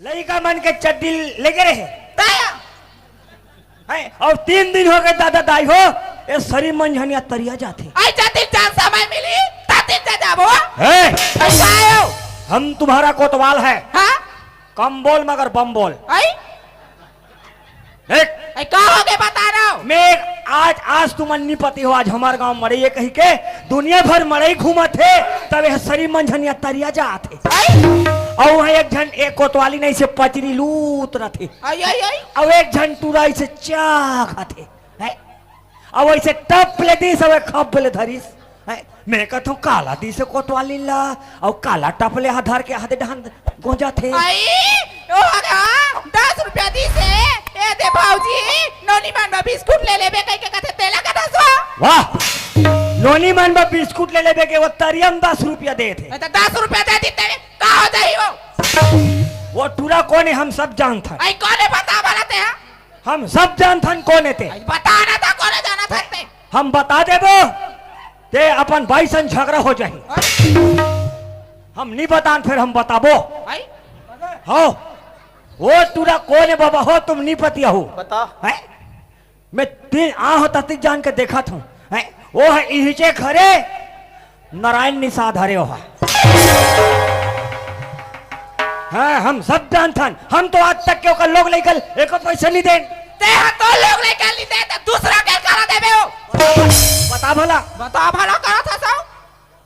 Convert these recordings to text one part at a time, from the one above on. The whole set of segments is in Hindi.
लड़का मन के चड्डी लेके रहे हैं और 3 दिन हो गए दादा दाई हो ये सरी मंझनिया तरिया जाते आई जाती जान समय मिली ताती जा जाबो ऐसा आयो हम तुम्हारा कोतवाल है हां कम बोल मगर बम बोल आई देख आई का हो गए बता रहा हूं मैं आज तुम अन्नी पति हो आज हमारे गांव मरे ये कही के दुनिया भर मरे घूमा थे तब यह सरी मंझनिया तरिया जाते और वहाँ एक जन एक कोतवाली नहीं से पचरी लूट रहे आई आई आई और एक जन तुराई से चा खाते और वैसे टप ले दी सब खप ले धरीस मैं कहता हूँ काला दी से कोतवाली ला और काला टप ले हाथ धर के हाथ ढान गोंजा थे आई ओ अरे 10 रुपया दी से ए दे भाऊजी नोनी मन बिस्कुट ले लेबे कह के कहते तेला का 10 वाह लोनी मन में बिस्कुट ले लेबे के वो तरियम 10 रुपया दे थे तो 10 रुपया दे दी तेरे का हो जाई वो टूरा कौन है हम सब जानता आई कौन बता वाला थे हम सब जानथन कौन थे बताना था कौन जाना था ते हम बता देबो ते अपन भाई सन झगड़ा हो जाही हम नहीं बतान फिर हम बताबो आई हो वो टूरा कौन है बाबा हो तुम नहीं पतिया हो बता है मैं तीन हो तक जान के देखा था है वो है इहिचे खरे नारायण निषाद हरे हो हाँ हम सब जानथन हम तो आज तक के लोग लेकर एक पैसा नहीं दें ते तो लोग लेकर ली दे तो दूसरा क्या करा देबे हो बता भला करा था सब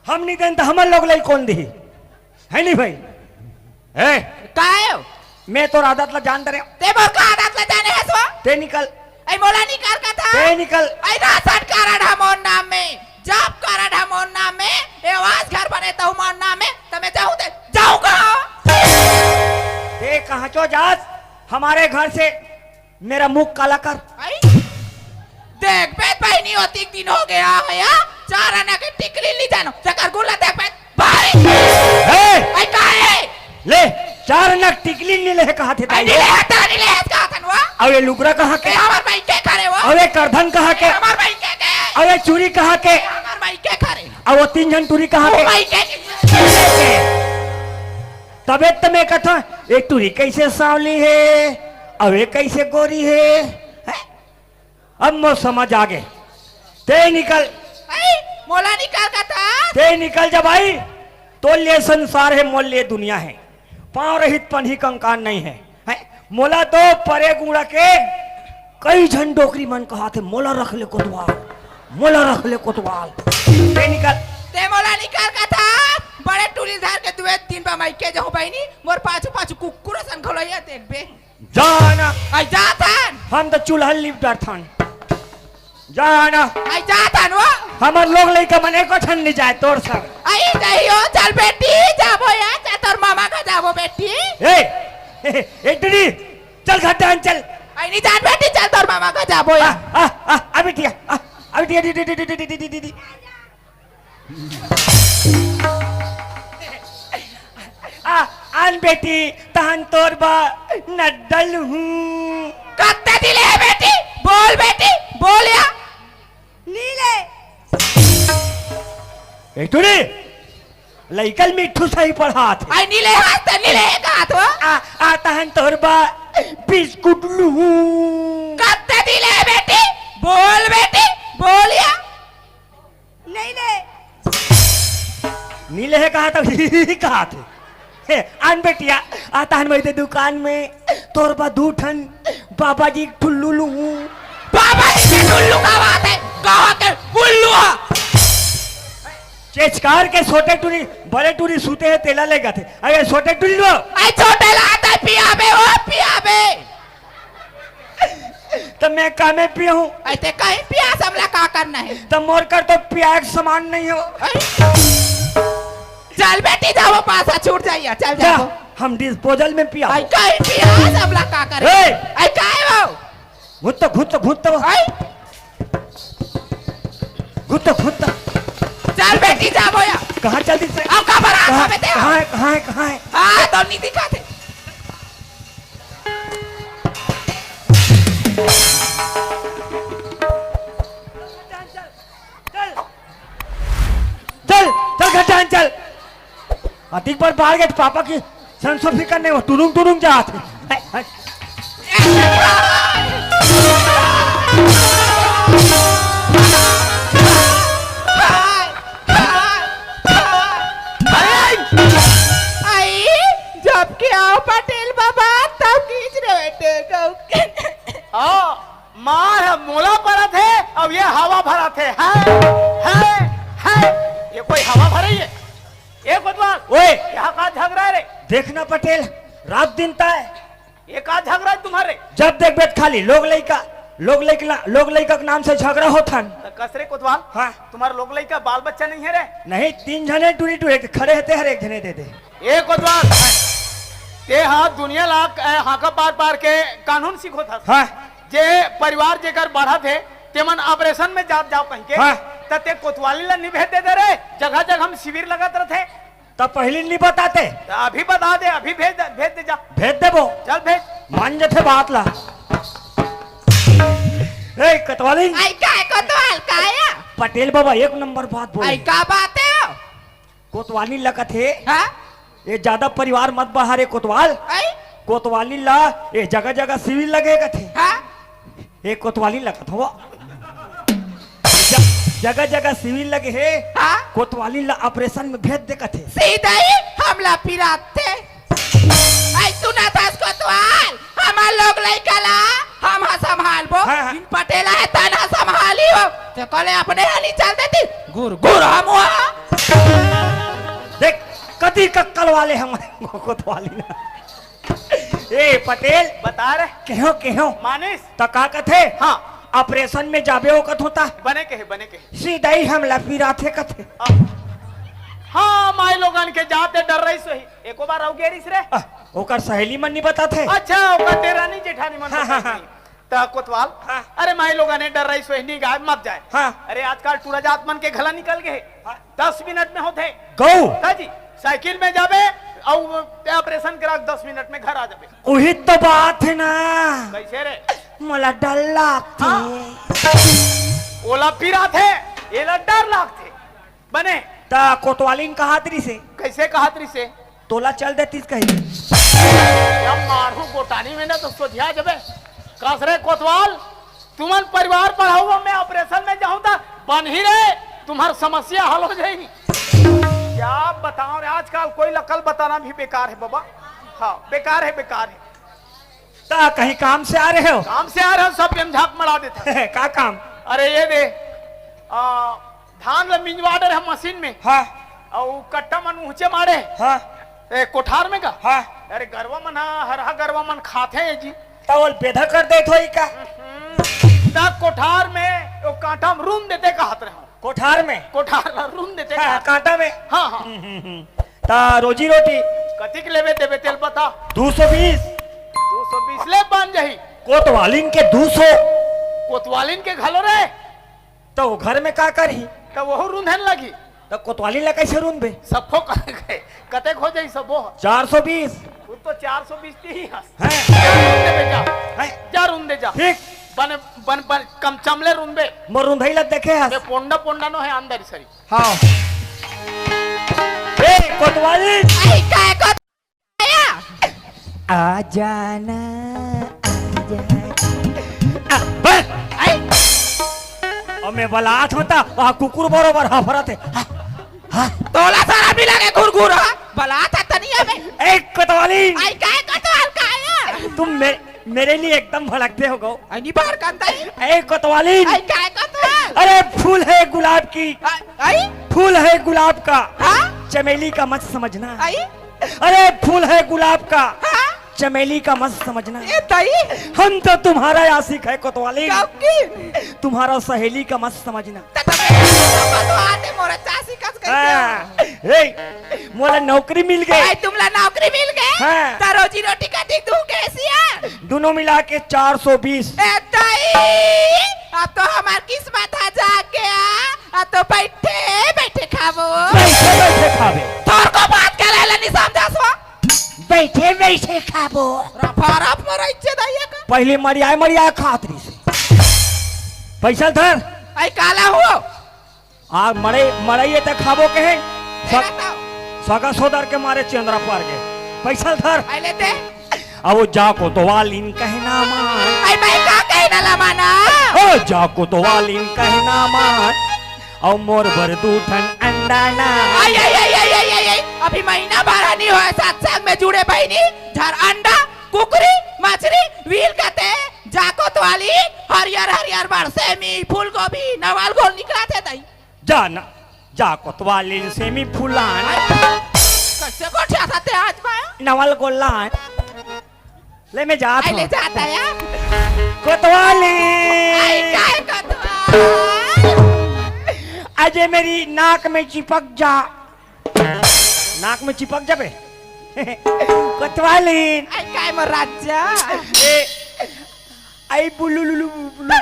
हम नहीं दें तो हमारे लोग ले कौन दी है नहीं भाई ए कायो मैं तो आदत ला जान दे ते मोर का आदत ले जाने है सो ते निकल आई मोला निकाल का था ते निकल आई राशन कार्ड हमोन नाम में जॉब कार्ड हमोन नाम में ये आवाज घर बने तो हमोन नाम में तो मैं जाऊं ते जाऊं कहां ते कहां चो जास हमारे घर से मेरा मुख काला कर आई देख पेट भाई नहीं होती एक दिन हो गया है 4 आना के टिकली ली जानो चक्कर गुला देख पेट भाई आई का है ले 4 नक टिकली नहीं ले कहा थे ताई नहीं ले हटा नहीं ले कहा था वो और ये लुगरा कहा के हमार भाई के करे वो और ये करधन कहा के हमार भाई के और ये चूड़ी कहा के हमार भाई के करे और वो 3 जन टूरी कहा के भाई के तबे तो मैं कहता एक टूरी कैसे सांवली है और ये कैसे गोरी है अब मैं समझ आ गए ते निकल मोला निकाल का था ते निकल जब आई तो ले संसार है मोल ले दुनिया है पांव रहित पन्ही कंकान नहीं है मोला तो परे गुड़ा के कई झन डोकरी मन कहा थे मोला रख ले कोतवाल ते निकल ते मोला निकाल का था बड़े टूली धार के दुए 3 बा माई के जो बहनी मोर पाछू कुकुर सन खलोया देख बे जाना आई जाथन हम तो चूल्हा लिप डरथन जाना आई जाथन वो हमार लोग लेके मने को ठन नहीं जाए तोर सब आई जाइयो चल बेटी जाबो या जा तोर मामा का जाबो बेटी ए टूरी चल घटान चल आई नहीं जान बेटी चल तोर मामा का जाबो या अभी दी आन बेटी तहन तोर बा नड्डल हूँ कत्ते दिले है बेटी बोल या नीले ए टूरी लइकल मिठू सही पढ़ा थे आई नीले हाथ का हाथ वो आ तहन तोर बा बिस्कुट लू कत्ते दिले है बेटी बोल या नीले है कहा था कहा थे आन बेटिया आता हन मेरे दुकान में तोर बा दूठन बाबा जी ठुल्लू लू बाबा जी से टुल्लू का बात है कहा के बुल्लू चेचकार के छोटे टूरी बड़े टूरी सूते हैं तेला लेगा थे अरे छोटे टूरी लो आई छोटे लाता पियाबे तो मैं का में पिया हूँ ऐसे कहीं प्यास हमला का करना है तो मोर कर तो प्याग समान नहीं हो चल बेटी जाओ पासा छूट जाइए चल जा जाओ हम डिस्पोजल में पिया आई कहीं प्यास हमला का करे आई काहे वो घुट आई घुट चल बेटी जाओ या कहाँ जल्दी से अब खबर आ में दे कहाँ है हां तो नहीं दिखाते चल घटान चल अतिक पर बाहर गए पापा की संसो फिकर नहीं हो टुरुंग टुरुंग जात है आई जब के आओ पटेल बाबा तब खींच रहे बेटे माँ है मोला पड़ा थे अब ये हवा भरा थे है ये कोई हवा भरी है ये कोतवाल ओए यहाँ का झगड़ा है रे देखना पटेल रात दिन तय ये का झगड़ा है तुम्हारे जब देख बेट खाली लोग लड़का के नाम से झगड़ा होता तो कसरे कोतवाल हाँ तुम्हारे लोग लड़का बाल बच्चा नहीं है रे नहीं 3 जने टूरी टूरे खड़े रहते हर एक जने दे दे ये कोतवाल ते हाँ दुनिया लाख हाका पार पार के कानून सीखो था हाँ जे परिवार जेकर बढ़ा थे तेमन ऑपरेशन में जाओ कहीं के हाँ। ते कोतवाली ला नहीं भेज दे रे जगह हम शिविर लगत रहे तब पहले नहीं बताते तो अभी बता दे अभी भेज दे जा भेज देबो चल भेज मान जथे बात ला ए कतवाली आई काय कोतवाल काया पटेल बाबा एक नंबर बात बोले आई का बात है कोतवाली लगत है हाँ ये ज्यादा परिवार मत बहारे कोतवाल आई कोतवाली ला ये जगह जगह सिविल लगेगा थे हाँ ये कोतवाली लगत हो जगह जगह सिविल लगे है हाँ कोतवाली ला ऑपरेशन में भेज दे थे सीधा ही हमला पिराते आई सुना था कोतवाल हमार लोग लइका ला हम संभालबो हाँ, हाँ। इन पटेला है तना संभाली हो तो कले अपने हाली चल देती गुर गुर हम वहाँ देख कदी कक्कल वाले हमारे कोतवाली ना ए पटेल बता रहे केहो मानिस तो का कथे हाँ ऑपरेशन में जाबे हो कथ होता बने के सीधा ही हम लपीरा थे कथे हाँ माई लोगन के जाते डर रही सही एको बार आओ गेरिस रे ओकर सहेली मन नहीं बताते अच्छा ओकर डेरानी जेठानी मन हाँ, हाँ, हाँ। तो कोतवाल हाँ। अरे माई लोगन ने डर रही सही नहीं गाय मत जाए हाँ। अरे आजकल टूरा जात मन के घला निकल गए 10 मिनट में होते गौ जी साइकिल में जाबे और ऑपरेशन करा 10 मिनट में घर आ जाबे वही तो बात है ना कैसे रे मला डर लगती ओला पिरा थे ये डर लागते बने ता कोतवालीन कहा तरी से कैसे कहा तरी से तोला चल देती कही जब मारू गोटानी में ना तो सोझिया जबे कसरे कोतवाल तुमन परिवार पढ़ाओ मैं ऑपरेशन में जाऊं था बन ही रहे तुम्हारी समस्या हल हो जाएगी क्या बताओ रे आजकल कोई लकल बताना भी बेकार है बाबा हाँ बेकार है ता कहीं काम से आ रहे हो काम से आ रहे हो सब झाप मरा देता है। का काम अरे ये दे धान मिंजवा दे हम मशीन में हाँ और कट्टा मन ऊंचे मारे हाँ ए, कोठार में का हाँ अरे गरवा मन हरा गरवा मन खाते हैं जी तवल बेधा कर दे थोड़ी का ता कोठार में वो कांटा में रूम देते कहत रहे कोठार में कोठार ला रूम देते हाँ, कांटा में हाँ हाँ ता रोजी रोटी कथी के लेवे देवे तेल बता 220 220 ले बन जाही कोतवालीन के 200 कोतवालिन के घलो रे तो घर में का करी तो वह रूंधन लगी तो कोतवाली ला कैसे रूम बे सबको कर गए कते हो जाई सबो 420 वो तो 420 ही हंस हैं जा रूम दे जा ठीक बन बन बन कम चमले रूम बे मरुन धैला देखे हस ये पोंडा नो है अंदर सरी हाँ ए कोतवाली आई काय को आ जाना आई और मैं बलात होता वहाँ कुकुर बरोबर हफरत है तोला सारा मिला के घुर घुर बला था तनिया में ए कोतवाली आई काय कोतवाल काया तुम मेरे लिए एकदम भड़कते हो गो आई नी बाहर कंदा ए कोतवाली आई काय कोतवाल अरे फूल है गुलाब की आई फूल है गुलाब का हाँ चमेली का मत समझना आई अरे फूल है गुलाब का हाँ चमेली का मत समझना ये तई हम तो तुम्हारा आशिक है कोतवाली काकी तुम्हारा सहेली का मत समझना तो आते मोरा चासी कस हाँ, मोला नौकरी मिल आई गई तुमला नौकरी मिल गए हाँ। तो रोजी रोटी का दी तू कैसी है दोनों मिला के 420 ए तई अब तो हमार किस्मत है जाग गया अब तो बैठे खाबो बैठे बैठे खावे तोर को बात करे ले नहीं समझासवा बैठे बैठे खाबो रफारफ मोरा इच्छे दैया का पहले मरिया खातरी से पैसा धर आई काला हुओ आ मरे मरइए तक खाबो के है बताओ सगा सोदर के मारे चंद्रा पार गए पैसा धर आई लेते अब वो जाको तो वालिन कहना मान आई मैं का कहना ला माना ओ जाको तो वालिन कहना मान और मोर भर दूठन अंडा ना आई आई आई आई आई आई आई अभी महीना भरा नहीं हुआ साथ साथ में जुड़े बहनी झर अंडा कुकरी मछली व्हील कहते जाकोत वाली हरियर हरियर बरसेमी फूल गोभी नवाल गोल निकला थे तई जाना जाको तो वालिन सेमी फुलान कैसे को छाता थे आज मैं नवल गोलान ले मैं जात आई हूँ ले जाता है कोतवाली आई काय कतवा अजय मेरी नाक में चिपक जा नाक में चिपक जा बे कोतवाली आई काय मर राजा आई बुलु लुलु बुलु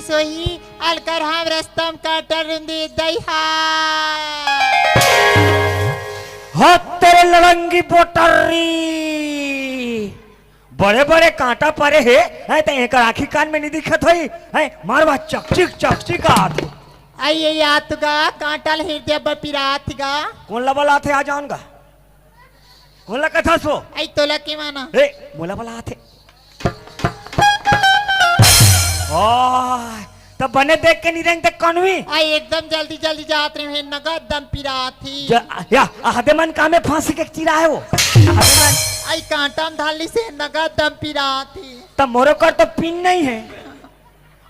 सोही अलकर हम रस्तम काटर दे दईहा हाथ तेरे लड़ंगी पोटरी बड़े बड़े कांटा परे है तो एक आखी कान में नहीं दिखत होई है मारवा चकचिक हाथ आई ये यातगा कांटल हृदय बपिरातगा कौन लबला थे आ जाऊंगा कौन ला कथा सो आई तोला के माना रे मोला बला थे तब बने देख के नहीं रहेंगे कौनवी आई एकदम जल्दी जल्दी जात रहे हैं नगद दम पिराथी या हदेमन का में फांसी के चिरा है वो हदेमन आई कांटा में धाली से नगद दम पिराथी तब मोरो कर तो पिन नहीं है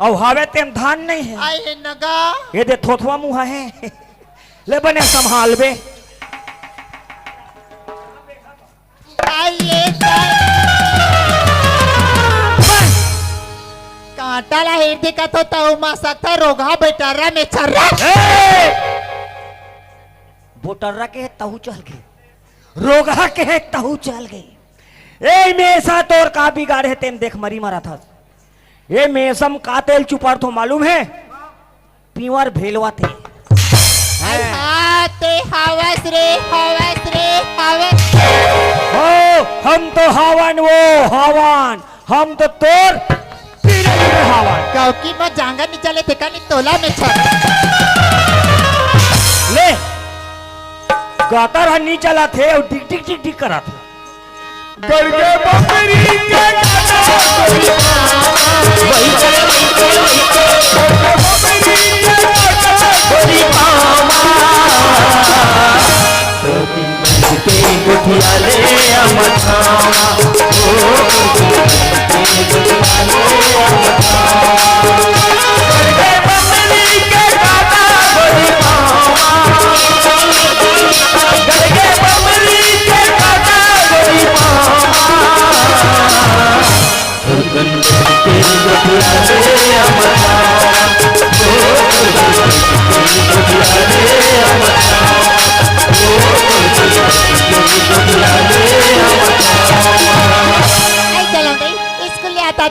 और हावे तेम धान नहीं है आई है नगा ये दे थोथवा मुहा है ले बने संभाल बे आई ये कांटा ला हृदय का तो ताऊ मा सकता रोगा बेटारा में छर्रा बोटर्रा के है तहु चल गए रोगा के है तहु चल गए ए मेसा तोर का बिगाड़े तेम देख मरी मारा था ये मेसम का तेल चुपार तो मालूम है पीवर भेलवा थे ते हवस रे हवस हो हम तो हवन वो हवन हम तो तोर हवन क्योंकि मैं जांगा नहीं चले थे का नहीं तोला में छर ले गातर हन्नी चला थे और टिक टिक टिक टिक करा थे गरगे बकरी के वही चले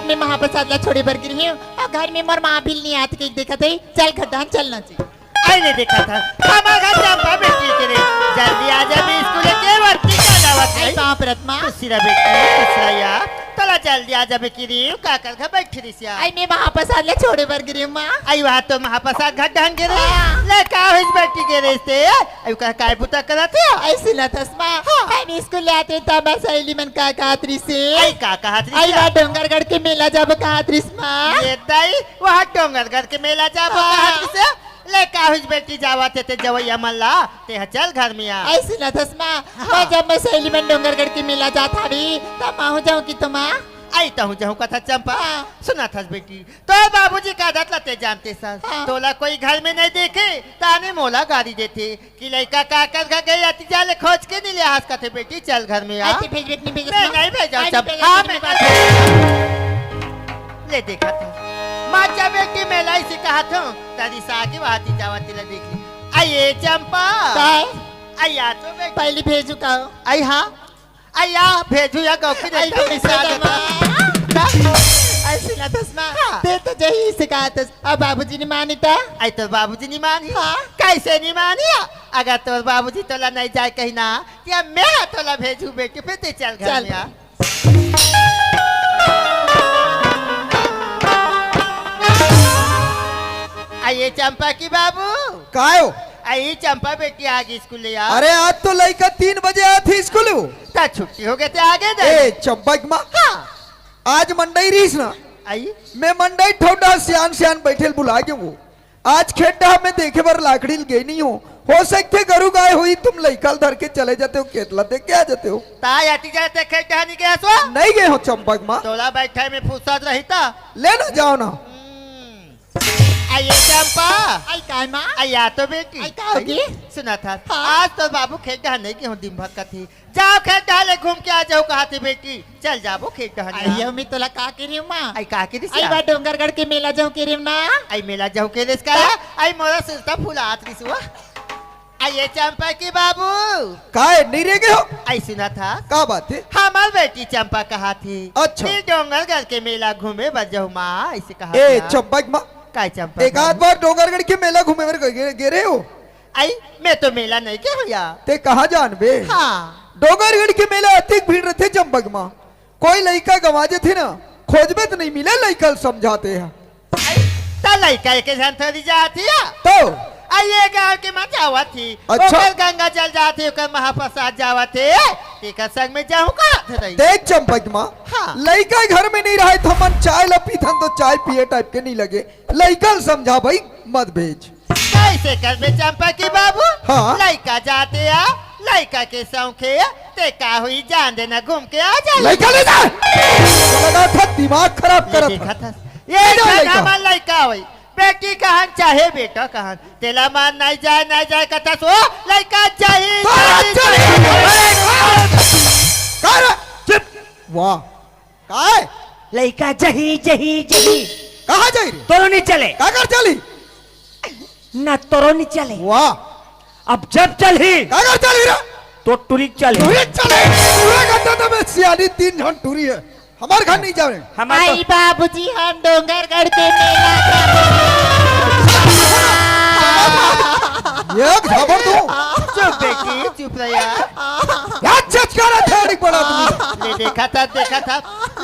में महाप्रसाद ला छोड़े बर गिरी हूँ और घर में मोर माँ बिल नहीं आती कहीं देखा थे चल खड्डान चलना चाहिए आई ने देखा था हमारा चंपा बेटी के रे जल्दी आ जा मैं स्कूल के वर्ती का दावत है बाप रत्मा दूसरा बेटी दूसरा या तला जल्दी आ जा बेटी रे का कर के बैठी रिसिया आई मैं महाप्रसाद ला छोड़े बर गिरी हूँ माँ आई वहाँ तो महाप्रसाद खड्डान के रे ले का हिज बेटी के रिश्ते आई का काय पुता करत है ऐसे न तस्मा आई स्कूल आते तब मैं सहेली मन का कातरी से आई का कहत आई वहाँ डोंगरगढ़ के मेला जब कातरी माँ ये दाई वहाँ डोंगरगढ़ के मेला जा कहत से ले का हिज बेटी जावत ते जवैया मल्ला ते चल घर में आ ऐसे न तस्मा मैं जब मैं सहेली मन डोंगरगढ़ के मेला जाता रही तब माँ हो जाऊँ की तुम आई तो हूँ कथा चंपा सुना था बेटी तो बाबूजी का आदत लते जानते सर तोला कोई घर में नहीं देखे ताने मोला गाड़ी देते कि लड़का का कर घर गई आती जाले खोज के नहीं लिहाज करते बेटी चल घर में आ नहीं भेजा चंपा ले देखा था माँ जब बेटी मेलाई से कहा था तारी सागी वाती जावती ले देख ली आइए चंपा आया तो बेटी पहले भेजू का आई हाँ आया भेजू या गौकी आई नहीं पैसा दमा ऐसे ना तस्मा हाँ। ते तो जही से कहा तस अब बाबूजी ने मानी था आई तो बाबूजी नहीं मानी हाँ। कैसे नहीं मानी अगर तो बाबूजी तोला नहीं जाए कहीं ना या मैं तोला भेजू बेटी फिर ते चल घर चल। में आ। आइए चंपा की बाबू काय हो आई चंपा बेटी आगे स्कूल यार अरे आज तो लड़का 3 बजे आया थी स्कूल ता छुट्टी हो गए थे आगे दे ए चंपक माँ हाँ आज मंडई रहीस ना आई मैं मंडई ठोडा सियान सियान बैठे बुला के वो आज खेड्डा में देखे बर लाकड़ी गई नहीं हो सकते गरु गाय हुई तुम लइकल धर के चले जाते हो केतला देख के आ जाते हो ताई आती जाते खेत नहीं गया सो नहीं गए हो चंपक माँ तोला बैठे में फुर्सत रही था लेना जाओ ना आइए चंपा आई काय माँ आया तो बेटी आई का होगी? सुना था हाँ। आज तो बाबू खेत डहा नहीं के हूँ दिन भर का थी जाओ खेत डहाले घूम के आ जाओ कहा थी बेटी चल जाबो खेत आई डहा यो मी तोला का के रियो माँ आई कहा की आई बा डोंगरगढ़ के मेला जाऊं के रियो ना आई मेला जाओ के रिस का आई मोरा सिलता फूला आत रिसुआ आइए चंपा की बाबू काय नहीं रह गए हो आई सुना था का बात है हमार बेटी चंपा कहा थी अच्छा। कि डोंगरगढ़ के मेला घूमे बजाऊ माँ ऐसे कहा ए था। चंपक माँ काय चंपा एक आध बार डोंगरगढ़ के मेला घूमे बर गे रहे हो आई मैं तो मेला नहीं के हुआ ते कहा जानबे हाँ डोंगरगढ़ के मेला अतिक भीड़ रहते चंपक माँ कोई लड़का गवाजे थे ना खोजबे तो नहीं मिले लड़का समझाते हैं ता लड़का एक जन थोड़ी जाती है तो आइए गांव के मां जावा थी अच्छा। ओकर गंगा जल जाते ओकर महाप्रसाद जावा थे तेकर संग में जाऊं का रही देख चंपक माँ हाँ। लड़का घर में नहीं रहे तो मन चाय ला पीथन तो चाय पिए टाइप के नहीं लगे लड़का समझा भाई मत भेज कैसे कर में चंपा की बाबू हाँ। लड़का जाते आ लड़का के सौखे ते का हुई जान देना घूम के आ जा लड़का ले जा लगा था दिमाग खराब ये करत देखा था था ये ले जा लड़का। हमार लड़का हुई बेटी कहां चाहे बेटा कहां तेला मान नहीं जाए कथा सो लड़का चाहिए कर चुप वाह काय लड़का जही जही जही कहाँ जाई रे तोरो नहीं चले का कर चली ना तोरो नहीं चले वाह अब जब चली का कर चली रे तो टुरी चले टूरी चले पूरा घंटा तो मैं सियानी 3 घंटा टूरी है हमारे घर नहीं जावे हमारे आई बाबूजी हम डोंगरगढ़ के मेला एक खबर दो चुप बेटी चुप रहा क्या चचकारा था एक बड़ा आदमी ले देखा था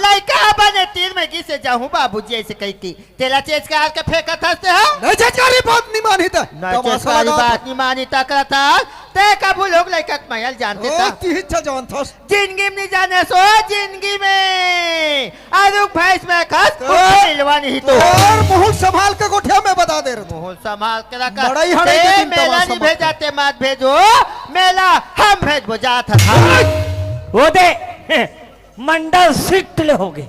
लड़का बने 3 महीने से जाऊं बाबूजी ऐसे कही थी तेला चेज का के फेंका था से हो नहीं चचकारी बात नहीं मानी था नचेस बात नहीं मानी तक था ते कबू लोग लड़का के महल जानते था तीन जान था जिंदगी में नहीं जाने सो जिंदगी में आरुक भैंस में खस तो- मिलवा नहीं तो और मुंह संभाल के गोठिया में बता दे रहा मोहन संभाल के रखा बड़ा ही हड़े के दिन मेला तमाशा नहीं मत भेजा ते मत भेजो मेला हम भेजबो जात था वो दे मंडल सिट ले हो गए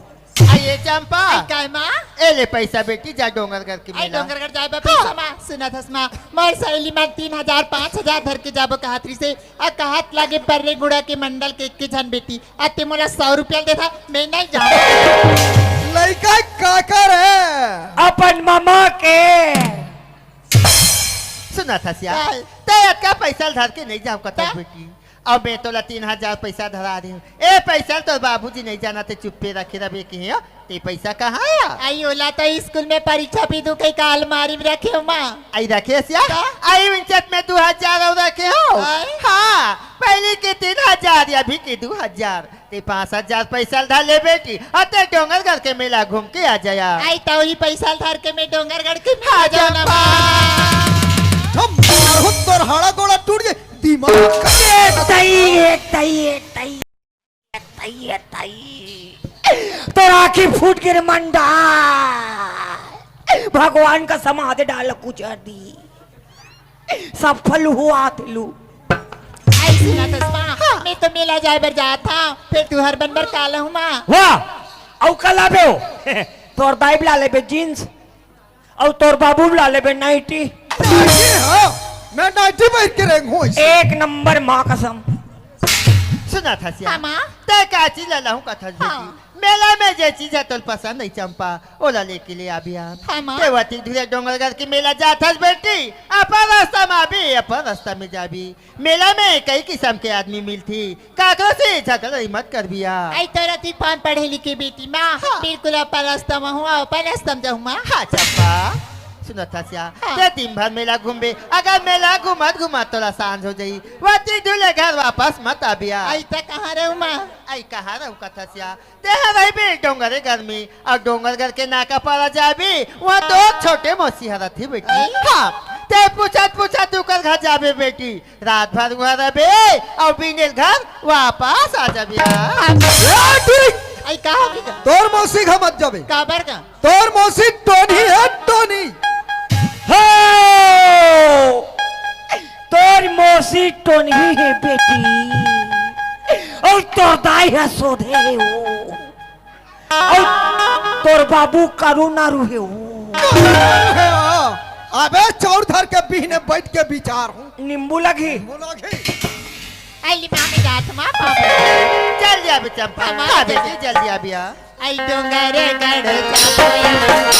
आइए चंपा आई काय माँ ए ले पैसा बेटी जा डोंगरगढ़ की आई मेला डोंगरगढ़ जाए बा पैसा माँ सुना था माँ मोर सहेली माँ 3000 5000 धर के जाबो कहात्री से आ कहत लागे बर्रे गुड़ा के मंडल के जन बेटी आते मोला 100 रुपया दे था मैं नहीं जाऊँ लड़का काकर है अपन मामा के सुना था सिया काय? ते का पैसा धर के नहीं जाऊँ कतक क्या? बेटी अब मैं तोला 3000 पैसा धरा रही हूँ ए पैसा तो बाबूजी नहीं जाना ते चुप्पे रखे रहे की है ते पैसा कहाँ आया आई ओला तो स्कूल में परीक्षा भी दू कई का अलमारी में रखे हो माँ आई रखे सिया क्या? आई विंचत में 2000 और रखे हो आय? हाँ पहले के 3000 या अभी के 2000 ते 5000 पैसा धर ले बेटी अते डोंगरगढ़ के मेला घूम के आ जाया आई तो ही पैसा धर के मैं डोंगरगढ़ के आ मेला जाऊँ ना माँ हम मारो तोर हाड़ा गोड़ा टूट जाए दिमाग खराब। तो राखी फूट गिर मंडा भगवान का समाधि डाल कुचर दी सफल हुआ तिलू आई सुना था माँ मैं तो मेला जाए बर जात था फिर तू हर बनबर काला हूँ माँ वाह औ कल आबे हो तोर दाइब ला लेबे जींस और तोर बाबू ला लेबे नाइटी नाइटी हाँ मैं नाइटी पहन के रहेंगे हूँ ऐसे। एक नंबर माँ कसम सुना था हाँ माँ ते का चीज ला हूं कथा बेटी हाँ। मेला में जे चीज है तो पसंद नहीं चंपा ओला लेके ले अभियान हाँ माँ देवती धुरे डोंगरगढ़ की मेला जाथस बेटी अपन रास्ता में आबी अपन रास्ता में जाबी मेला में कई किस्म के आदमी मिलती काकरो से झगड़ा मत कर बिया आई तो रती पान पढ़े लिखे बेटी माँ बिल्कुल अपन रास्ता में हुआ अपन रास्ता में जाऊँ माँ हाँ चंपा सुनो थसिया ते दिन भर मेला घूमे अगर मेला घुमत घुमत तोला सांझ हो जाई वती दूल्हे घर वापस मत आबिया आई तक कहाँ रहूँ माँ आई कहा रहू कथसिया ते रही भी डोंगरे घर में और डोंगर घर के नाका पारा जाबी वहाँ दो छोटे मौसी हरा थी बेटी हाँ ते पूछत तू कर घर जाबे बेटी रात भर वहाँ रहे और बिनेल घर वापस आ जाबिया आई कहाँ होगी का तोर मौसी का मत जाबे काबर का तोर मौसी टोनी है टोनी हो तोर मौसी टोनी है बेटी और तोर दाई है सोधे हो और तोर बाबू करुणारू है हो अबे चौर धर के बीने बैठ के विचार हूँ नींबू लगी आई माँ में जात माँ बाबू जल्दी आबी चंपा हाँ, हाँ बेटी जल्दी आबिया आई डोंगरे गढ़